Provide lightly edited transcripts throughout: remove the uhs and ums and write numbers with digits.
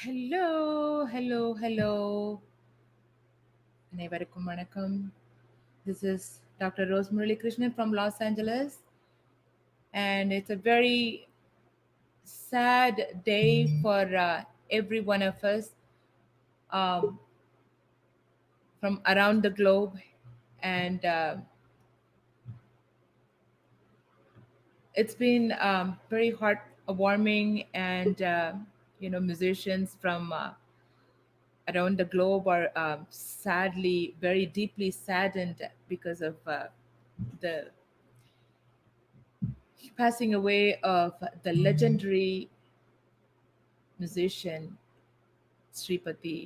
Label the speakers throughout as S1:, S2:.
S1: Hello, hello, hello. அனைவருக்கும் வணக்கம். This is Dr. Rose Muralikrishnan from Los Angeles, and it's a very sad day for every one of us um, from around the globe. And it's been very heartwarming, and musicians from around the globe are sadly, very deeply saddened because of the passing away of the legendary musician Sripati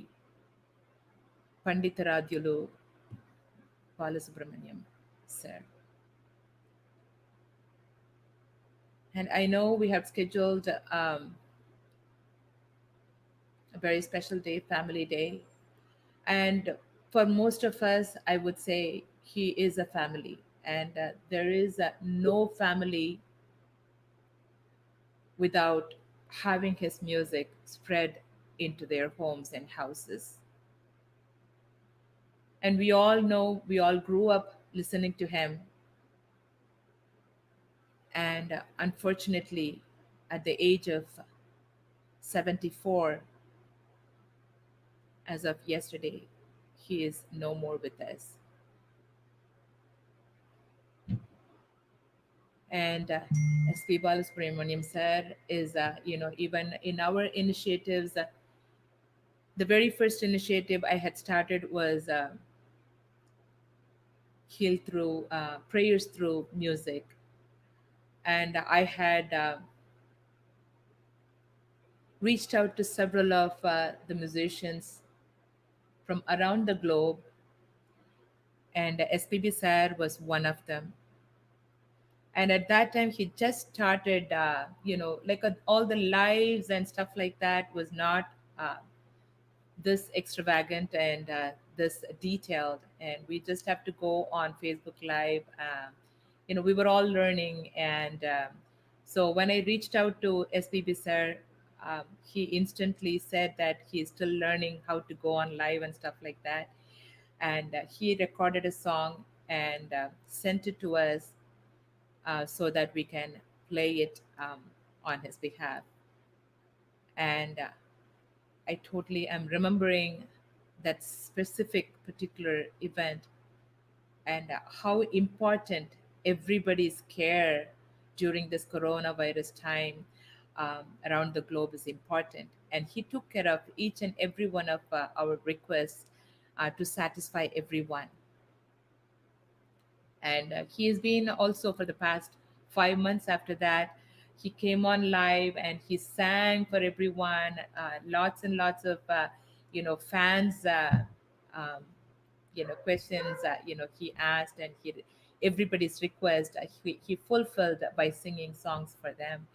S1: Panditaradyulu Balasubramaniam sir. And I know we have scheduled a very special day, family day. And for most of us, I would say he is a family. And there is no family without having his music spread into their homes and houses. And we all know, we all grew up listening to him. And unfortunately, at the age of 74, as of yesterday, he is no more with us. And SP Balasubramaniam sir is, even in our initiatives, the very first initiative I had started was Heal Through Prayers Through Music. And I had reached out to several of the musicians from around the globe, and SPB sir was one of them. And at that time, he just started, like all the lives and stuff like that was not this extravagant and this detailed. And we just have to go on Facebook Live. We were all learning. And so when I reached out to SPB sir, he instantly said that he's still learning how to go on live and stuff like that. And he recorded a song and sent it to us so that we can play it on his behalf. And I totally am remembering that specific particular event, and how important everybody's care during this coronavirus time around the globe is important. And he took care of each and every one of our requests to satisfy everyone. And he has been also for the past 5 months after that. He came on live and he sang for everyone. Lots and lots of fans um, questions he asked, and he everybody's request he fulfilled by singing songs for them.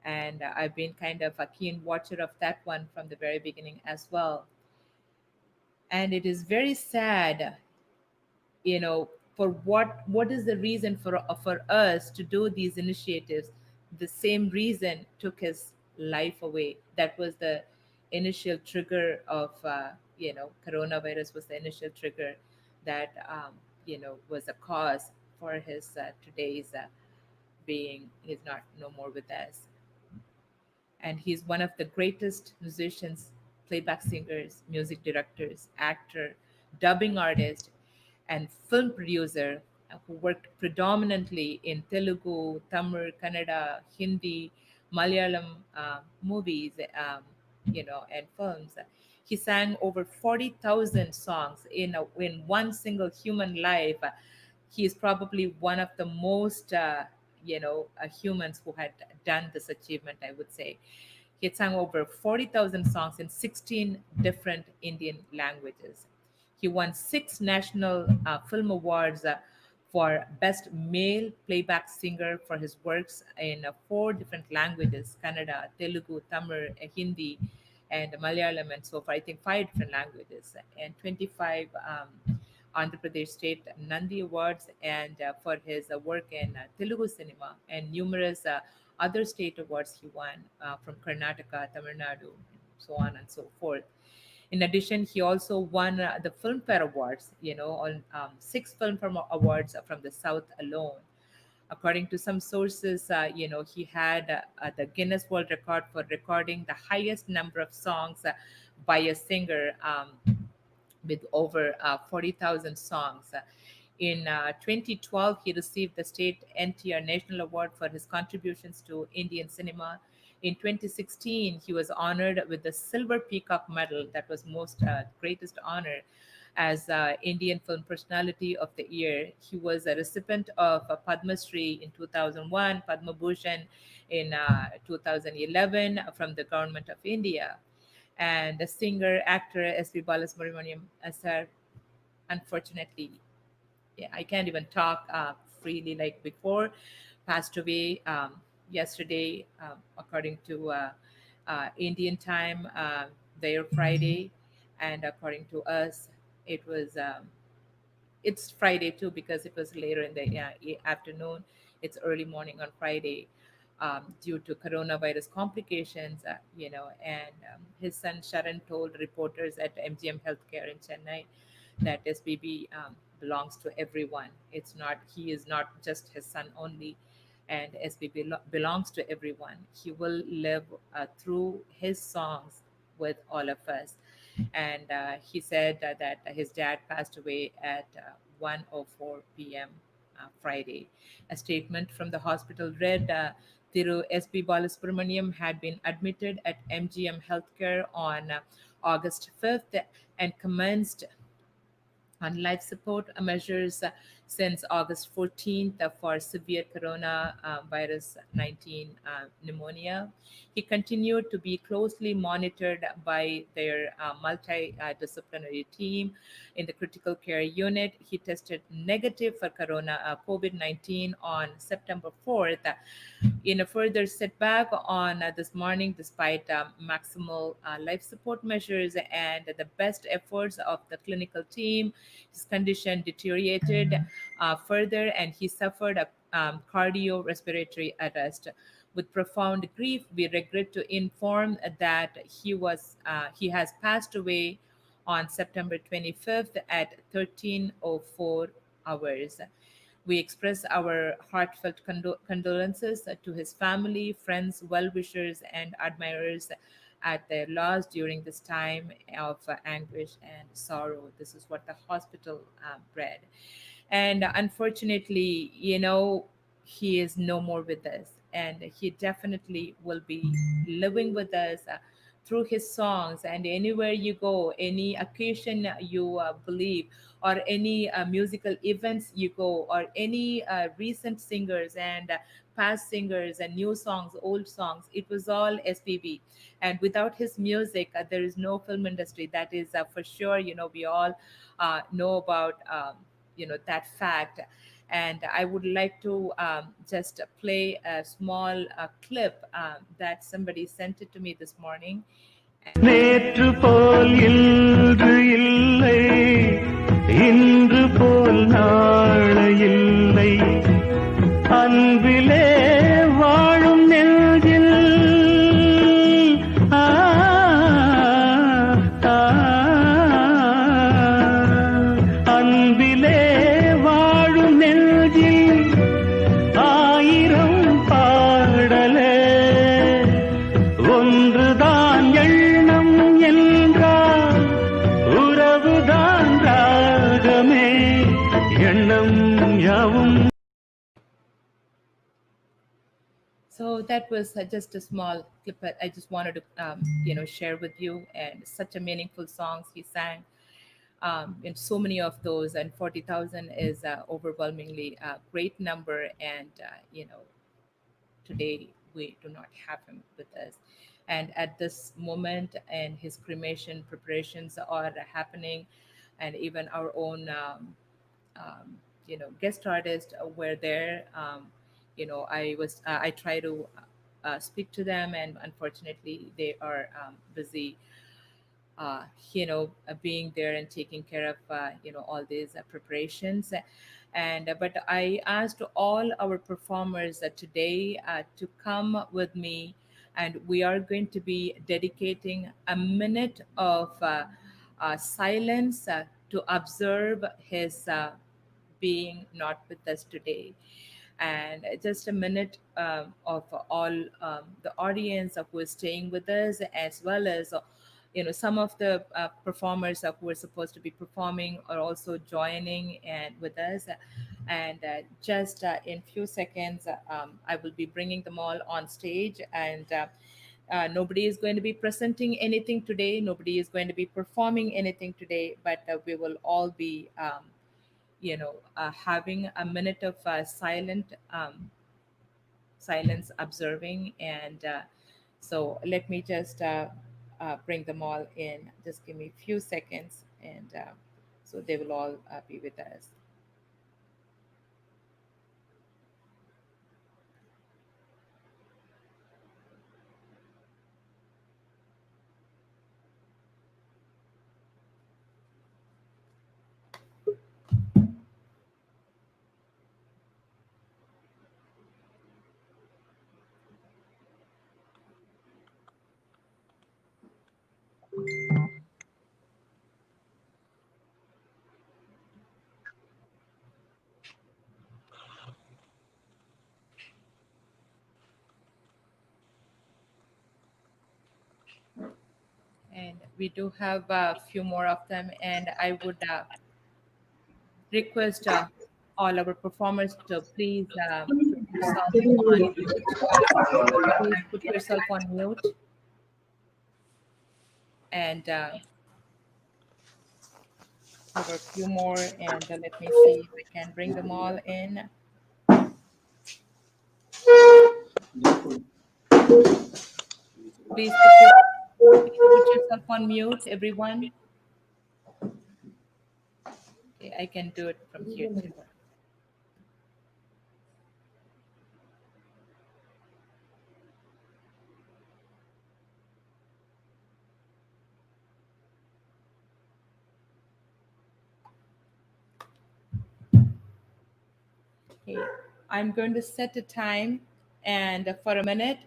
S1: And I've been kind of a keen watcher of that one from the very beginning as well. And it is very sad, for what is the reason for us to do these initiatives. The same reason took his life away. That was the initial trigger of coronavirus was the initial trigger that was a cause for his today's being. He's not no more with us. And he's one of the greatest musicians, playback singers, music directors, actor, dubbing artist, and film producer who worked predominantly in Telugu, Tamil, Kannada, Hindi, Malayalam movies, and films. He sang over 40,000 songs in one single human life. He is probably one of the most, humans who had done this achievement, I would say. He had sung over 40,000 songs in 16 different Indian languages. He won six national film awards for Best Male Playback Singer for his works in four different languages: Kannada, Telugu, Tamil, Hindi, and Malayalam, and so far, I think five different languages, and 25 Andhra Pradesh State Nandi Awards, and for his work in Telugu cinema, and numerous other state awards he won from Karnataka, Tamil Nadu. so on and so forth. In addition, he also won the Filmfare Awards, on 6 Filmfare Awards from the South alone. According to some sources, he had the Guinness World Record for recording the highest number of songs by a singer, with over 40,000 songs. In 2012, he received the State NTR National Award for his contributions to Indian cinema. In 2016, he was honored with the Silver Peacock Medal, that was most greatest honor, as Indian Film Personality of the Year. He was a recipient of a Padma Shri in 2001, Padma Bhushan in 2011 from the Government of India. And the singer actor S.P. Balasubramaniam, sir, unfortunately, yeah, I can't even talk freely like before, passed away yesterday, according to Indian time, their Friday, and according to us, it was it's Friday too because it was later in the afternoon. It's early morning on Friday, due to coronavirus complications, and his son Sharan told reporters at MGM Healthcare in Chennai that SBB belongs to everyone. It's not, he is not just his son only, and SBB belongs to everyone. He will live through his songs with all of us. And he said that his dad passed away at 1:04 p.m. Friday. A statement from the hospital read, Thiru S.B. Balasubramaniam had been admitted at MGM Healthcare on August 5th and commenced on life support measures since August 14th for severe corona virus 19 pneumonia. He continued to be closely monitored by their multidisciplinary team in the critical care unit. He tested negative for corona COVID 19 on September 4th. In a further setback on this morning, despite maximal life support measures and the best efforts of the clinical team, his condition deteriorated further and he suffered a cardiorespiratory arrest. With profound grief, we regret to inform that he has passed away on September 25th at 13:04 hours. We express our heartfelt condolences to his family, friends, well wishers, and admirers at their loss during this time of anguish and sorrow. This is what the hospital read. And unfortunately, he is no more with us. And he definitely will be living with us through his songs. And anywhere you go, any occasion you believe, or any musical events you go, or any recent singers and past singers and new songs, old songs, it was all SPB. And without his music, there is no film industry. That is for sure. We all know about that fact. And I would like to just play a small clip that somebody sent it to me this morning.
S2: நேற்று போல் இன்று இல்லை, இன்று போல் நாளை இல்லை, அன்பிலே வாழும் நெஞ்சில் ஆ, ஆ, அன்பிலே வாழும் நெஞ்சில் ஆயிரம் பாடலே ஒன்றுதான் எண்ணம் என்றால் உறவுதான் ராகமே எண்ணம் யாவும்.
S1: So that was just a small clip that I just wanted to, share with you. And such a meaningful songs he sang, and so many of those. And 40,000 is overwhelmingly a great number. And today we do not have him with us. And at this moment, and his cremation preparations are happening, and even our own guest artists were there. I try to speak to them, and unfortunately they are busy being there and taking care of all these preparations. And but I asked all our performers today to come with me And we are going to be dedicating a minute of silence to observe his being not with us today. And just a minute of all the audience who is staying with us, as well as some of the performers who are supposed to be performing are also joining and with us. And just in few seconds, I will be bringing them all on stage. And nobody is going to be presenting anything today, nobody is going to be performing anything today, but we will all be having a minute of silence observing. And so let me just bring them all in. Just give me a few seconds, and so they will all be with us. And we do have a few more of them, and I would request all our performers to please put yourself on mute. Please put yourself on mute. And there were a few more, and let me see if I can bring them all in. Please put yourself on mute, everyone. Okay, I can do it from here too. Okay, I'm going to set a time and for a minute,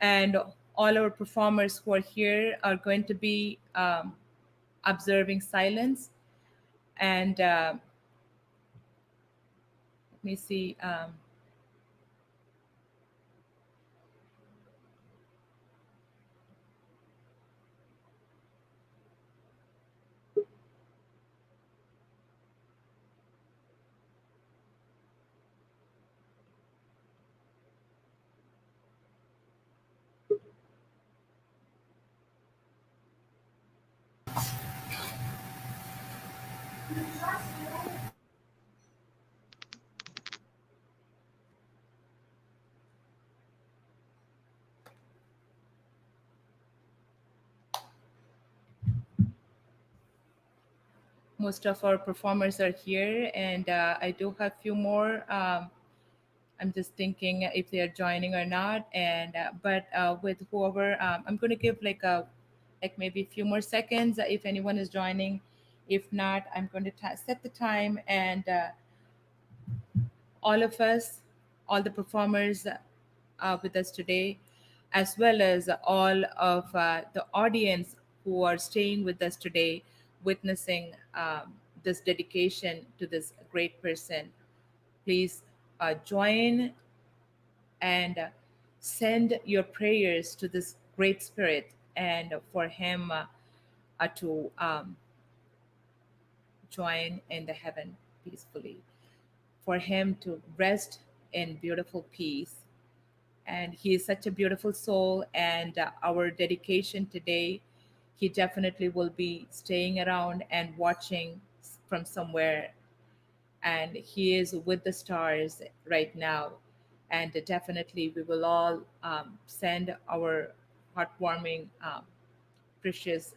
S1: and all our performers who are here are going to be observing silence. And let me see. Most of our performers are here, and I do have few more. I'm just thinking if they are joining or not. And but with whoever, I'm going to give like maybe a few more seconds if anyone is joining. If not, I'm going to set the time, and all of us, all the performers with us today, as well as all of the audience who are staying with us today, witnessing this dedication to this great person. Please join and send your prayers to this great spirit, and for him to join in the heaven peacefully, for him to rest in beautiful peace. And he is such a beautiful soul, and our dedication today, he definitely will be staying around and watching from somewhere, and he is with the stars right now. And definitely we will all send our heartwarming precious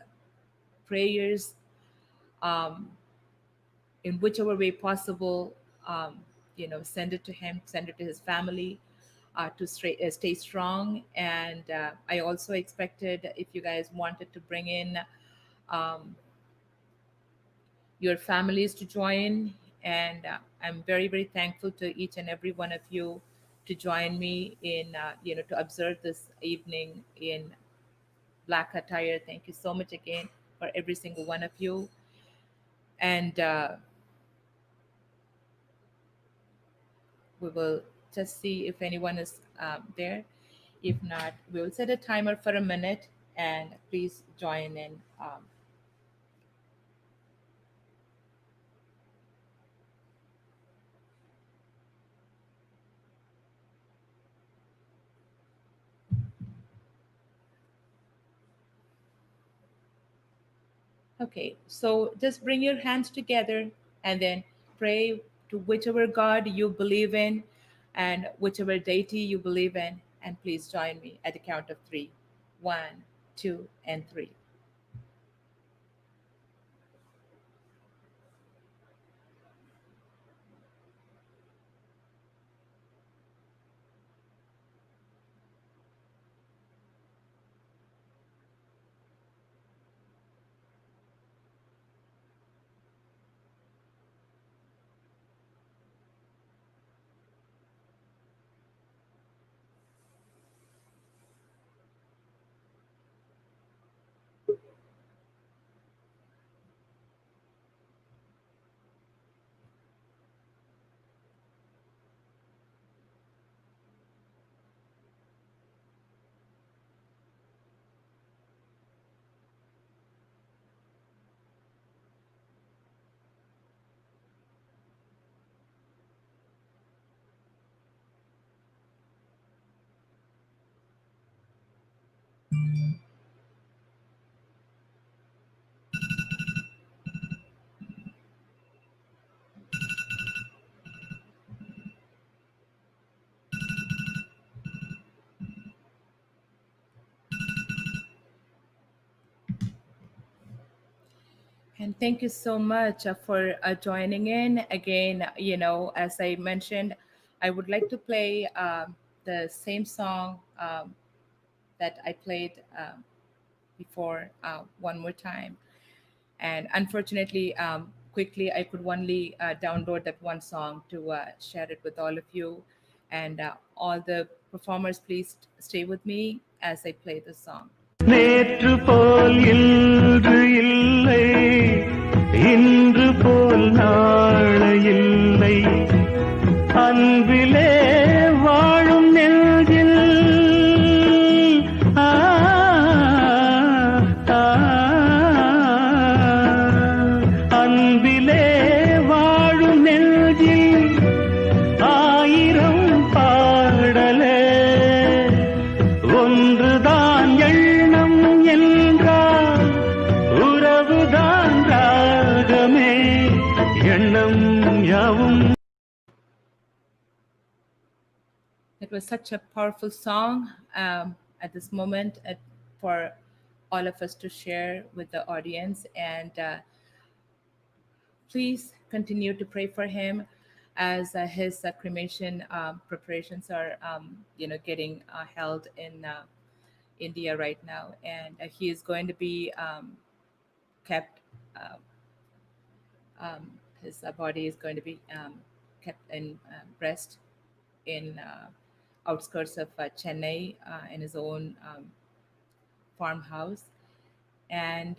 S1: prayers um, in whichever way possible. Send it to him, send it to his family, to stay strong. And I also expected if you guys wanted to bring in um, your families to join. And I'm very, very thankful to each and every one of you to join me in, to observe this evening in black attire. Thank you so much again for every single one of you. And we will just see if anyone is there. If not, we will set a timer for a minute and please join in. Okay, so just bring your hands together and then pray to whichever God you believe in and whichever deity you believe in. And please join me at the count of three: one, two, and three. And thank you so much for joining in. Again, as I mentioned, I would like to play the same song that I played before one more time. And unfortunately, quickly, I could only download that one song to share it with all of you. And all the performers, please stay with me as I play the song.
S2: நேற்று போல் இன்று இல்லை, இன்று போல் நாளை இல்லை, அன்பிலே வாழும் நெஞ்சில் ஆ, ஆ, அன்பிலே வாழும் நெஞ்சில் ஆயிரம் பாடலே ஒன்றுதான் எண்ணம் என்றால் உறவுதான் ராகமே எண்ணம் யாவும்.
S1: It was such a powerful song at this moment for all of us to share with the audience. And please continue to pray for him as his cremation preparations are, getting held in India right now. And he is going to be kept, uh, his body is going to be kept in rest in outskirts of Chennai in his own farmhouse. And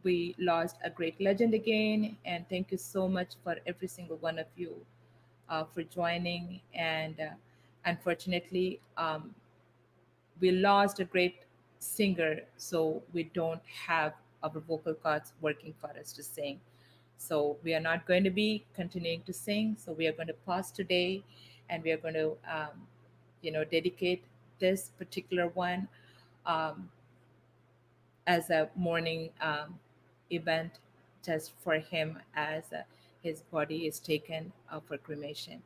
S1: we lost a great legend again. And thank you so much for every single one of you for joining. And unfortunately, we lost a great singer, so we don't have our vocal cords working for us to sing. So we are not going to be continuing to sing. So we are going to pause today, and we are going to, dedicate this particular one um, as a mourning event just for him as his body is taken for cremation.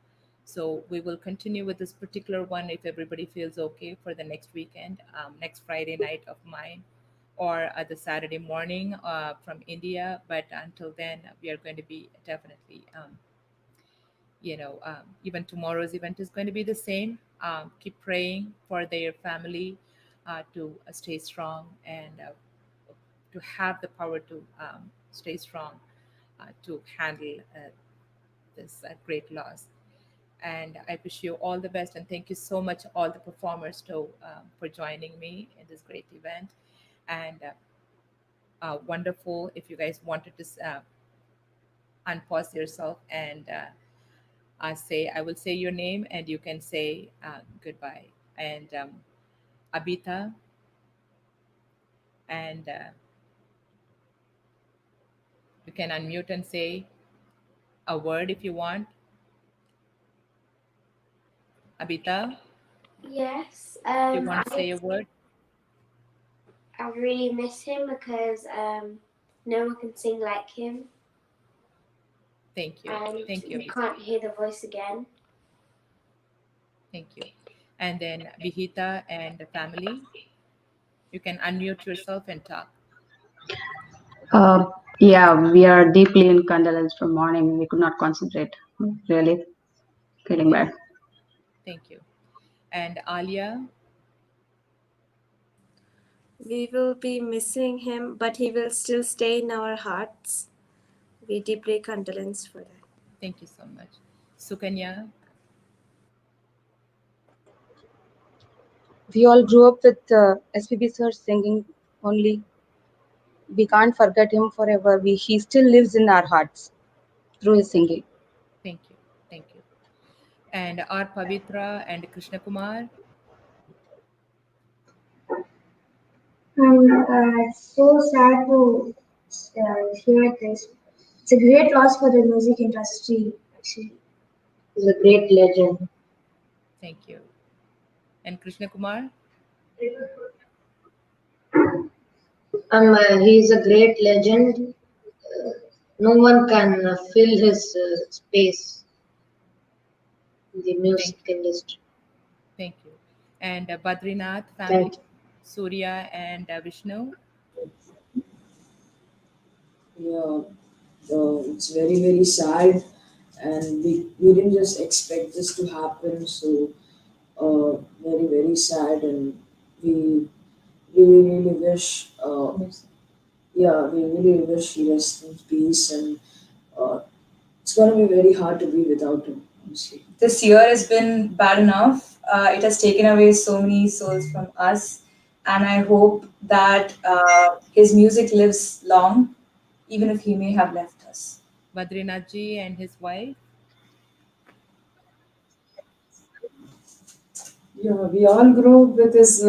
S1: So we will continue with this particular one if everybody feels okay for the next weekend, next Friday night of mine, or the Saturday morning from India. But until then, we are going to be definitely, even tomorrow's event is going to be the same. Keep praying for their family to stay strong and to have the power to stay strong to handle this great loss. And I wish you all the best. And thank you so much, all the performers, too, for joining me in this great event. And wonderful. If you guys wanted to unpause yourself and say, I will say your name, and you can say goodbye. And Abita, and you can unmute and say a word if you want. Abita,
S3: Yes,
S1: if you want to say a word.
S3: I really miss him because no one can sing like him,
S1: Thank you.
S3: and
S1: Thank you,
S3: you
S1: Abita.
S3: can't hear the voice again.
S1: Thank you. And then Vihita and the family, you can unmute yourself and talk.
S4: Uh, yeah, we are deeply in condolence from morning. We could not concentrate. Really feeling
S1: Thank
S4: bad.
S1: you. Thank you. And Alia,
S5: We will be missing him, but he will still stay in our hearts. We deeply condolence for that.
S1: thank you so much. Sukanya,
S6: We all grew up with SPB sir singing only. We can't forget him forever. He still lives in our hearts through his singing.
S1: thank you. Thank you. And R. Pavitra and Krishna Kumar,
S7: It's so sad to hear this. It's a great loss for the music industry, actually.
S6: He's a great legend.
S1: thank you. And Krishna Kumar,
S6: He's a great legend. No one can fill his space in the
S1: thank
S6: music
S1: you.
S6: industry.
S1: Thank you. And Badrinath family,
S6: Thank you.
S1: Surya and Vishnu,
S8: Yeah, it's very very sad, and we didn't just expect this to happen. So very very sad, and we really really wish. Yeah, we really wish he rests in peace, and uh, it's gonna be very hard to be without him. Honestly. This year has been bad enough. It has taken away so many souls from us, and I hope that his music lives long, even if he may have left us.
S1: Badrinath ji and his wife.
S8: Yeah, we all grew up with his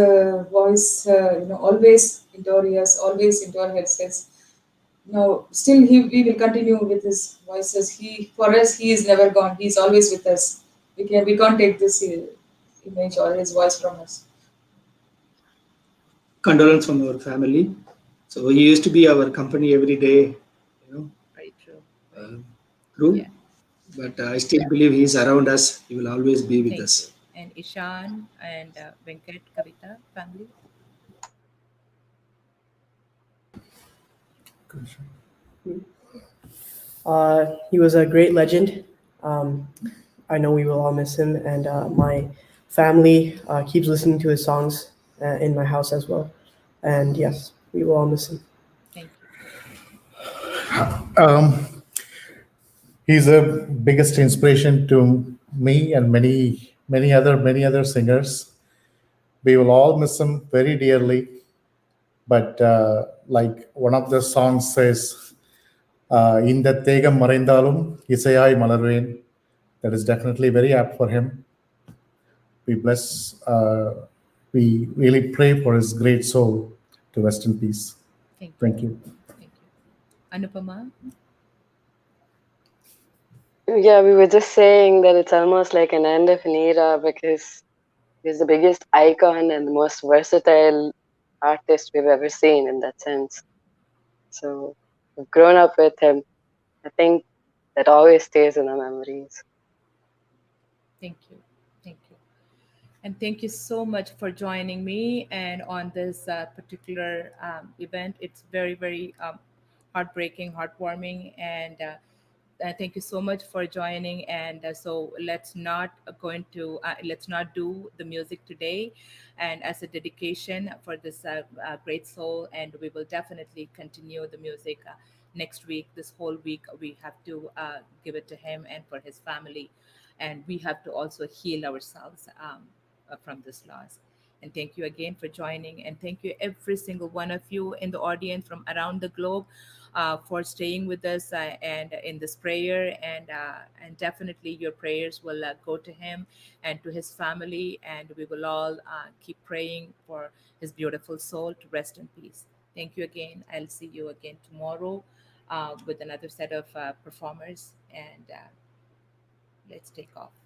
S8: voice, always into our ears, always into our headsets. No, still we will continue with his voices. For us, he is never gone. He's always with us. We can't take this image or his voice from us.
S9: Condolence from our family. So he used to be our company every day, you know,
S1: Very true.
S9: uh, through.
S1: Yeah.
S9: But I still believe he's around us. He will always be with
S1: Thank you.
S9: us.
S1: And Ishan and Venkat Kavita family.
S10: He was a great legend. Um, I know we will all miss him, and my family keeps listening to his songs in my house as well. And yes, we will all miss him.
S1: Thank you.
S11: Um, he's the biggest inspiration to me and many other singers. We will all miss him very dearly. But like one of the songs says, "இந்த தேகம் மறைந்தாலும் இசையாய் மலர்வேன்." That is definitely very apt for him. We bless. We really pray for his great soul to rest in peace.
S1: Thank you.
S11: Thank you.
S1: Thank you. Anupama.
S12: Yeah, we were just saying that it's almost like an end of an era because he's the biggest icon and the most versatile artist we've ever seen in that sense. So we've grown up with him. I think that always stays in our memories.
S1: Thank you. Thank you. And thank you so much for joining me and on this particular event. It's very, very heartbreaking, heartwarming, and thank you so much for joining. And so let's not do the music today, and as a dedication for this great soul. And we will definitely continue the music next week. This whole week we have to give it to him and for his family. and we have to also heal ourselves from this loss. And thank you again for joining. And thank you, every single one of you in the audience from around the globe, for staying with us and in this prayer. And definitely your prayers will go to him and to his family. And we will all keep praying for his beautiful soul to rest in peace. Thank you again. I'll see you again tomorrow with another set of performers. And let's take off.